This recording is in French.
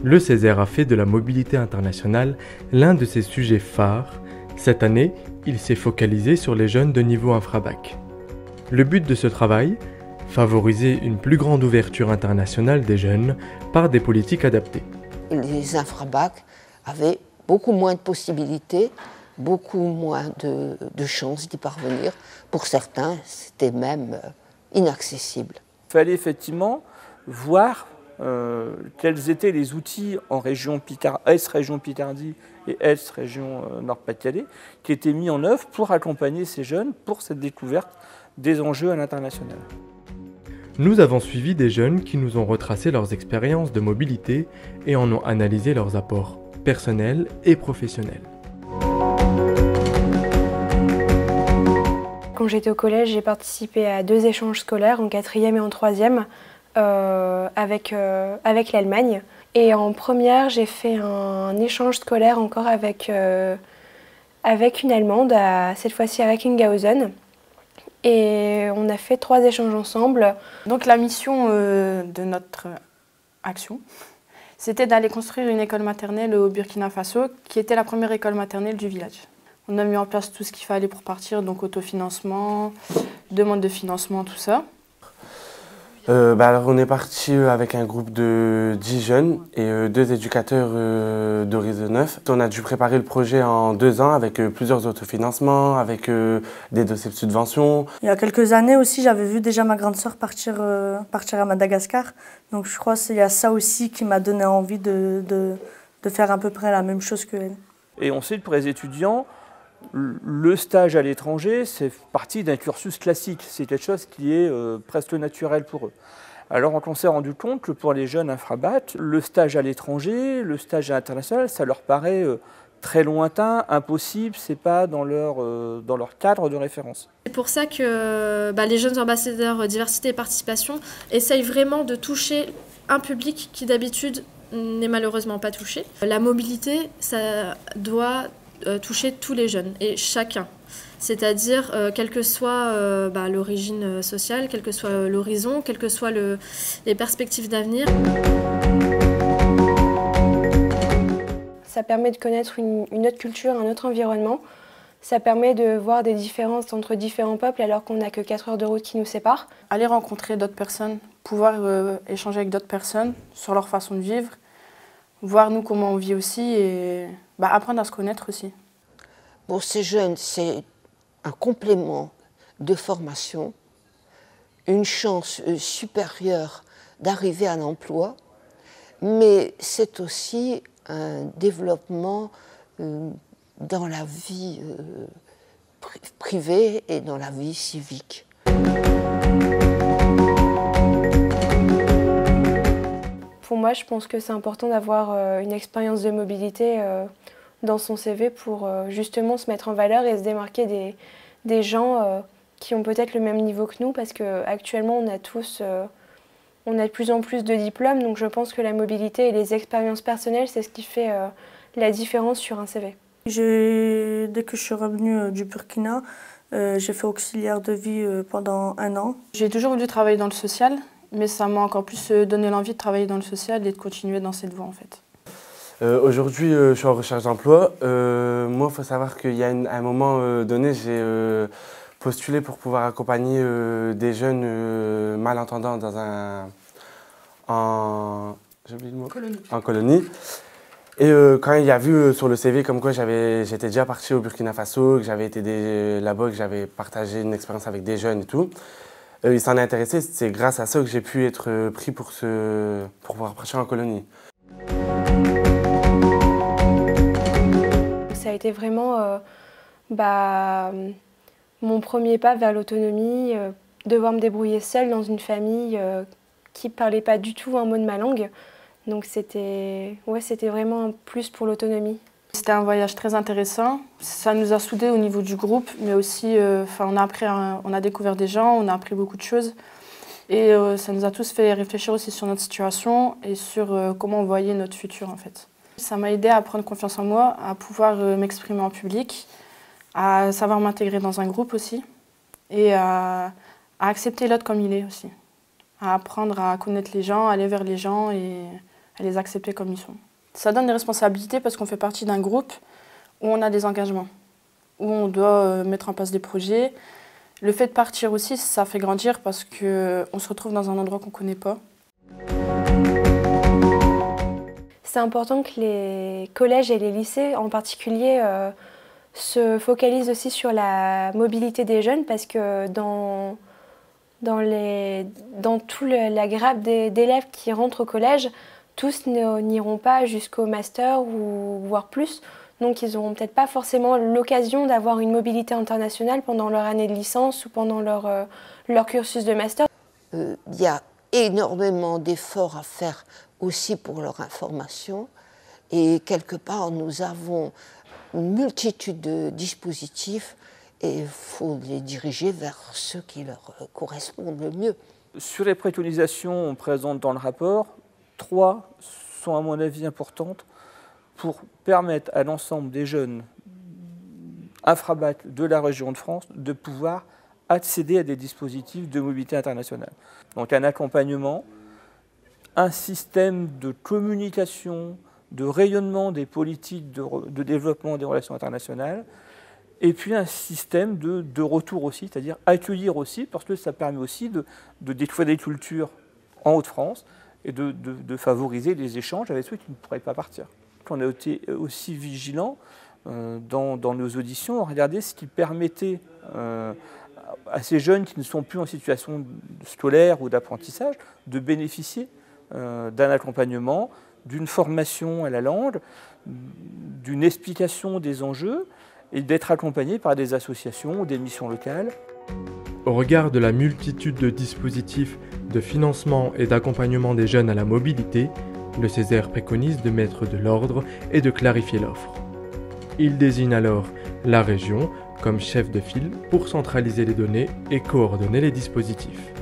Le Césaire a fait de la mobilité internationale l'un de ses sujets phares. Cette année, il s'est focalisé sur les jeunes de niveau infra-bac. Le but de ce travail, favoriser une plus grande ouverture internationale des jeunes par des politiques adaptées. Les infra-bac avaient beaucoup moins de possibilités, beaucoup moins de chances d'y parvenir. Pour certains, c'était même inaccessible. Il fallait effectivement voir quels étaient les outils en région Est-région Picardie et Est-région Nord-Pas-de-Calais qui étaient mis en œuvre pour accompagner ces jeunes pour cette découverte des enjeux à l'international. Nous avons suivi des jeunes qui nous ont retracé leurs expériences de mobilité et en ont analysé leurs apports personnels et professionnels. Quand j'étais au collège, j'ai participé à 2 échanges scolaires, en 4e et en 3e, avec l'Allemagne. Et en première, j'ai fait un échange scolaire encore avec une Allemande, cette fois-ci à Recklinghausen. Et on a fait 3 échanges ensemble. Donc la mission de notre action, c'était d'aller construire une école maternelle au Burkina Faso, qui était la première école maternelle du village. On a mis en place tout ce qu'il fallait pour partir, donc autofinancement, demande de financement, tout ça. Alors on est parti avec un groupe de 10 jeunes et 2 éducateurs d'Horizon 9. On a dû préparer le projet en 2 ans avec plusieurs autofinancements, avec des dossiers de subvention. Il y a quelques années aussi, j'avais vu déjà ma grande sœur partir à Madagascar. Donc je crois qu'il y a ça aussi qui m'a donné envie de faire à peu près la même chose qu'elle. Et ensuite, pour les étudiants, le stage à l'étranger, c'est partie d'un cursus classique. C'est quelque chose qui est presque naturel pour eux. Alors on s'est rendu compte que pour les jeunes infrabat, le stage à l'étranger, le stage à l'international, ça leur paraît très lointain, impossible, c'est pas dans leur cadre de référence. C'est pour ça que les jeunes ambassadeurs diversité et participation essayent vraiment de toucher un public qui d'habitude n'est malheureusement pas touché. La mobilité, ça doit toucher tous les jeunes et chacun. C'est-à-dire, quelle que soit l'origine sociale, quel que soit l'horizon, quelles que soient les perspectives d'avenir. Ça permet de connaître une autre culture, un autre environnement. Ça permet de voir des différences entre différents peuples alors qu'on n'a que 4 heures de route qui nous séparent. Aller rencontrer d'autres personnes, pouvoir échanger avec d'autres personnes sur leur façon de vivre, voir nous comment on vit aussi et apprendre à se connaître aussi. Pour ces jeunes, c'est un complément de formation, une chance supérieure d'arriver à l'emploi, mais c'est aussi un développement dans la vie privée et dans la vie civique. Pour moi, je pense que c'est important d'avoir une expérience de mobilité dans son CV pour justement se mettre en valeur et se démarquer des gens qui ont peut-être le même niveau que nous, parce qu'actuellement, on a de plus en plus de diplômes, donc je pense que la mobilité et les expériences personnelles, c'est ce qui fait la différence sur un CV. Dès que je suis revenue du Burkina, j'ai fait auxiliaire de vie pendant 1 an. J'ai toujours voulu travailler dans le social, mais ça m'a encore plus donné l'envie de travailler dans le social et de continuer dans cette voie en fait. Aujourd'hui, je suis en recherche d'emploi. Moi, il faut savoir qu'il y a un moment donné, j'ai postulé pour pouvoir accompagner des jeunes malentendants en colonie. Et quand il a vu sur le CV comme quoi j'étais déjà parti au Burkina Faso, que j'avais été là-bas, que j'avais partagé une expérience avec des jeunes et tout, il s'en est intéressé. C'est grâce à ça que j'ai pu être pris pour pouvoir partir en colonie. Ça a été vraiment mon premier pas vers l'autonomie, devoir me débrouiller seule dans une famille qui ne parlait pas du tout un mot de ma langue. Donc c'était vraiment un plus pour l'autonomie. C'était un voyage très intéressant. Ça nous a soudés au niveau du groupe, mais aussi on a découvert des gens, on a appris beaucoup de choses. Et ça nous a tous fait réfléchir aussi sur notre situation et sur comment on voyait notre futur en fait. Ça m'a aidé à prendre confiance en moi, à pouvoir m'exprimer en public, à savoir m'intégrer dans un groupe aussi et à accepter l'autre comme il est aussi. À apprendre à connaître les gens, aller vers les gens et à les accepter comme ils sont. Ça donne des responsabilités parce qu'on fait partie d'un groupe où on a des engagements, où on doit mettre en place des projets. Le fait de partir aussi, ça fait grandir parce qu'on se retrouve dans un endroit qu'on ne connaît pas. C'est important que les collèges et les lycées en particulier se focalisent aussi sur la mobilité des jeunes parce que dans tout la grappe d'élèves qui rentrent au collège, tous n'iront pas jusqu'au master ou voire plus. Donc ils n'auront peut-être pas forcément l'occasion d'avoir une mobilité internationale pendant leur année de licence ou pendant leur cursus de master. Il y a énormément d'efforts à faire aussi pour leur information et quelque part nous avons une multitude de dispositifs et il faut les diriger vers ceux qui leur correspondent le mieux. Sur les préconisations présentes dans le rapport, 3 sont à mon avis importantes pour permettre à l'ensemble des jeunes infrabac de la région de France de pouvoir accéder à des dispositifs de mobilité internationale. Donc un accompagnement, un système de communication, de rayonnement des politiques de développement des relations internationales, et puis un système de retour aussi, c'est-à-dire accueillir aussi, parce que ça permet aussi de découvrir des cultures en Hauts-de-France et de favoriser les échanges avec ceux qui ne pourraient pas partir. On a été aussi vigilants dans nos auditions à regarder ce qui permettait à ces jeunes qui ne sont plus en situation scolaire ou d'apprentissage de bénéficier d'un accompagnement, d'une formation à la langue, d'une explication des enjeux et d'être accompagnés par des associations ou des missions locales. Au regard de la multitude de dispositifs de financement et d'accompagnement des jeunes à la mobilité, le Césaire préconise de mettre de l'ordre et de clarifier l'offre. Il désigne alors la région comme chef de file pour centraliser les données et coordonner les dispositifs.